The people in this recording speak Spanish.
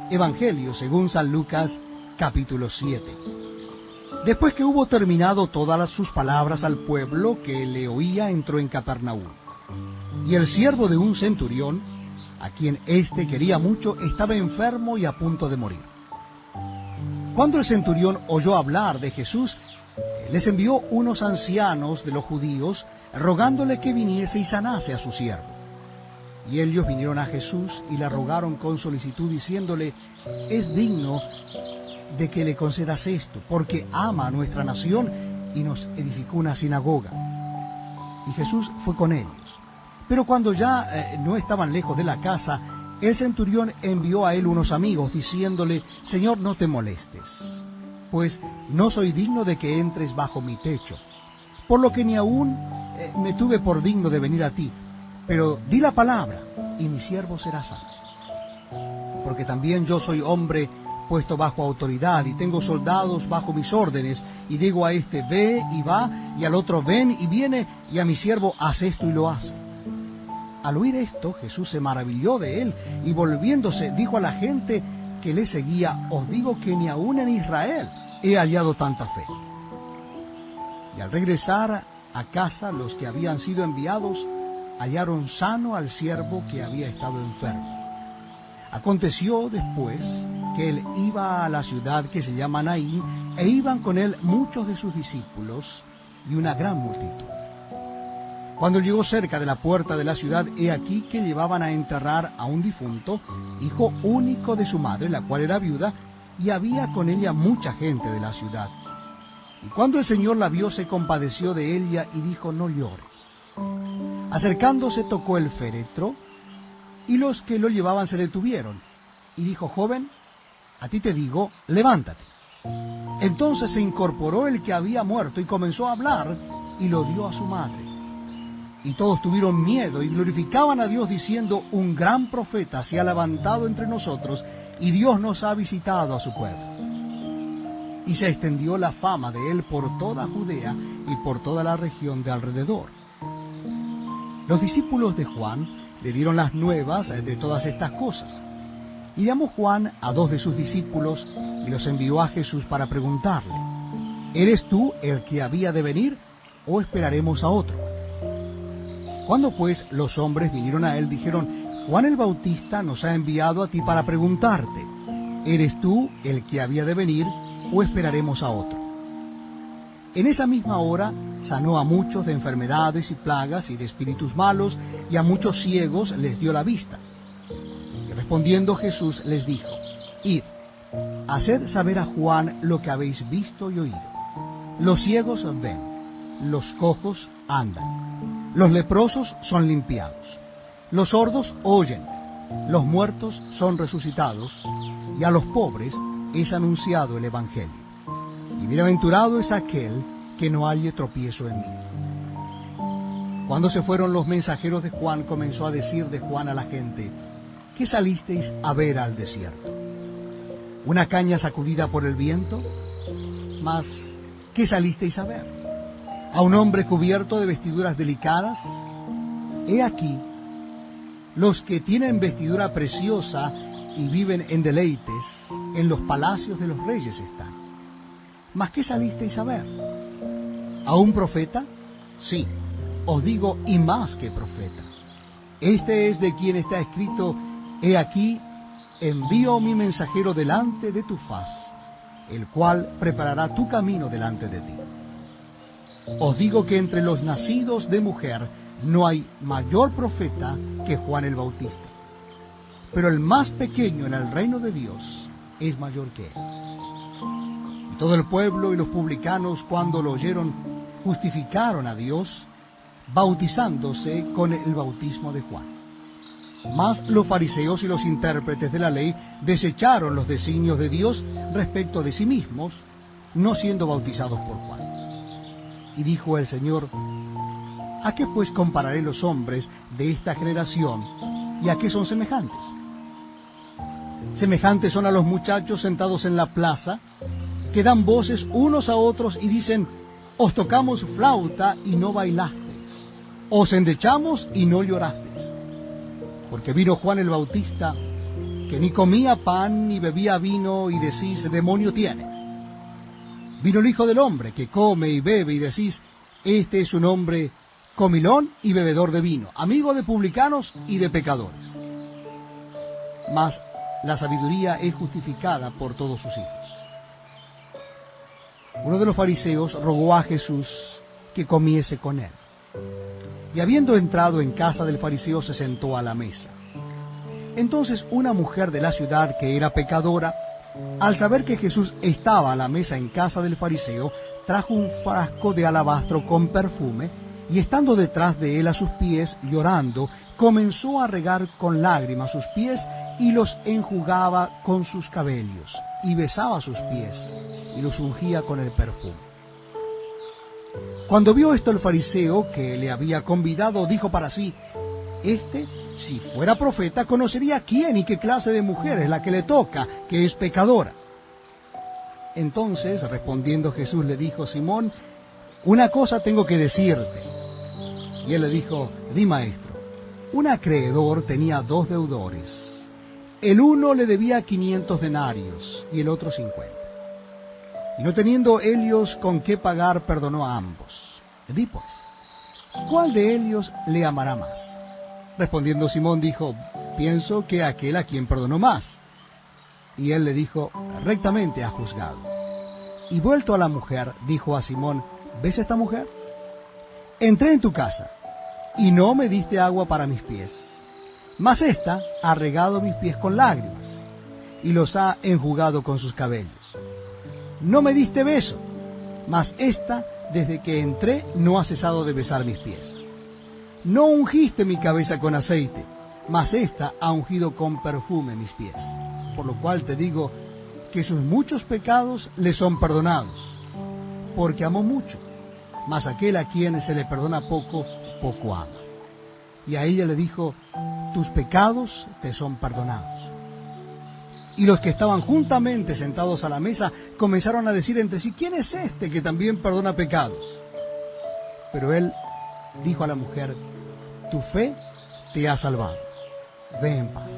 Evangelio según San Lucas, capítulo 7. Después que hubo terminado todas sus palabras al pueblo que le oía, entró en Capernaum. Y el siervo de un centurión, a quien éste quería mucho, estaba enfermo y a punto de morir. Cuando el centurión oyó hablar de Jesús, les envió unos ancianos de los judíos, rogándole que viniese y sanase a su siervo. Y ellos vinieron a Jesús y le rogaron con solicitud, diciéndole: es digno de que le concedas esto, porque ama a nuestra nación y nos edificó una sinagoga. Y Jesús fue con ellos. Pero cuando ya no estaban lejos de la casa, el centurión envió a él unos amigos, diciéndole: Señor, no te molestes, pues no soy digno de que entres bajo mi techo, por lo que ni aún me tuve por digno de venir a ti. Pero di la palabra, y mi siervo será sano. Porque también yo soy hombre puesto bajo autoridad, y tengo soldados bajo mis órdenes, y digo a este: ve y va, y al otro: ven y viene, y a mi siervo: haz esto, y lo hace. Al oír esto, Jesús se maravilló de él, y volviéndose dijo a la gente que le seguía: os digo que ni aun en Israel he hallado tanta fe. Y al regresar a casa, los que habían sido enviados hallaron sano al siervo que había estado enfermo. Aconteció después que él iba a la ciudad que se llama Naín, e iban con él muchos de sus discípulos y una gran multitud. Cuando llegó cerca de la puerta de la ciudad, he aquí que llevaban a enterrar a un difunto, hijo único de su madre, la cual era viuda, y había con ella mucha gente de la ciudad. Y cuando el Señor la vio, se compadeció de ella y dijo: no llores. Acercándose, tocó el féretro, y los que lo llevaban se detuvieron. Y dijo: joven, a ti te digo, levántate. Entonces se incorporó el que había muerto y comenzó a hablar, y lo dio a su madre. Y todos tuvieron miedo y glorificaban a Dios, diciendo: un gran profeta se ha levantado entre nosotros, y Dios nos ha visitado a su pueblo. Y se extendió la fama de él por toda Judea y por toda la región de alrededor. Los discípulos de Juan le dieron las nuevas de todas estas cosas. Y llamó Juan a 2 de sus discípulos y los envió a Jesús para preguntarle: ¿eres tú el que había de venir, o esperaremos a otro? Cuando pues los hombres vinieron a él, dijeron: Juan el Bautista nos ha enviado a ti para preguntarte: ¿eres tú el que había de venir, o esperaremos a otro? En esa misma hora sanó a muchos de enfermedades y plagas y de espíritus malos, y a muchos ciegos les dio la vista. Y respondiendo Jesús les dijo: id, haced saber a Juan lo que habéis visto y oído. Los ciegos ven, los cojos andan, los leprosos son limpiados, los sordos oyen, los muertos son resucitados, y a los pobres es anunciado el Evangelio. Y bienaventurado es aquel que no halle tropiezo en mí. Cuando se fueron los mensajeros de Juan, comenzó a decir de Juan a la gente: ¿qué salisteis a ver al desierto? ¿Una caña sacudida por el viento? Mas, ¿qué salisteis a ver? ¿A un hombre cubierto de vestiduras delicadas? He aquí, los que tienen vestidura preciosa y viven en deleites, en los palacios de los reyes están. ¿Mas qué salisteis a ver? ¿A un profeta? Sí, os digo, y más que profeta. Este es de quien está escrito: he aquí, envío mi mensajero delante de tu faz, el cual preparará tu camino delante de ti. Os digo que entre los nacidos de mujer no hay mayor profeta que Juan el Bautista. Pero el más pequeño en el reino de Dios es mayor que él. Y todo el pueblo y los publicanos, cuando lo oyeron, justificaron a Dios, bautizándose con el bautismo de Juan. Mas los fariseos y los intérpretes de la ley desecharon los designios de Dios respecto de sí mismos, no siendo bautizados por Juan. Y dijo el Señor: ¿a qué pues compararé los hombres de esta generación, y a qué son semejantes? Semejantes son a los muchachos sentados en la plaza, que dan voces unos a otros y dicen: os tocamos flauta y no bailasteis, os endechamos y no llorasteis. Porque vino Juan el Bautista, que ni comía pan ni bebía vino, y decís, demonio tiene. Vino el Hijo del Hombre, que come y bebe, y decís, este es un hombre comilón y bebedor de vino, amigo de publicanos y de pecadores. Mas la sabiduría es justificada por todos sus hijos. Uno de los fariseos rogó a Jesús que comiese con él. Y habiendo entrado en casa del fariseo, se sentó a la mesa. Entonces una mujer de la ciudad, que era pecadora, al saber que Jesús estaba a la mesa en casa del fariseo, trajo un frasco de alabastro con perfume, y estando detrás de él a sus pies, llorando, comenzó a regar con lágrimas sus pies, y los enjugaba con sus cabellos, y besaba sus pies, y los ungía con el perfume. Cuando vio esto el fariseo que le había convidado, dijo para sí, si fuera profeta, conocería quién y qué clase de mujer es la que le toca, que es pecadora. Entonces, respondiendo Jesús, le dijo, Simón, una cosa tengo que decirte. Y él le dijo, di, maestro. Un acreedor tenía 2 deudores. El uno le debía 500 denarios y el otro 50. Y no teniendo ellos con qué pagar, perdonó a ambos. Di pues, ¿cuál de ellos le amará más? Respondiendo Simón dijo, pienso que aquel a quien perdonó más. Y él le dijo, rectamente has juzgado. Y vuelto a la mujer, dijo a Simón, ¿ves esta mujer? Entré en tu casa, y no me diste agua para mis pies, mas ésta ha regado mis pies con lágrimas, y los ha enjugado con sus cabellos. No me diste beso, mas ésta, desde que entré, no ha cesado de besar mis pies. No ungiste mi cabeza con aceite, mas ésta ha ungido con perfume mis pies. Por lo cual te digo que sus muchos pecados le son perdonados, porque amó mucho, mas aquel a quien se le perdona poco, poco ama. Y a ella le dijo, tus pecados te son perdonados. Y los que estaban juntamente sentados a la mesa comenzaron a decir entre sí, ¿quién es este que también perdona pecados? Pero él dijo a la mujer, tu fe te ha salvado, ve en paz.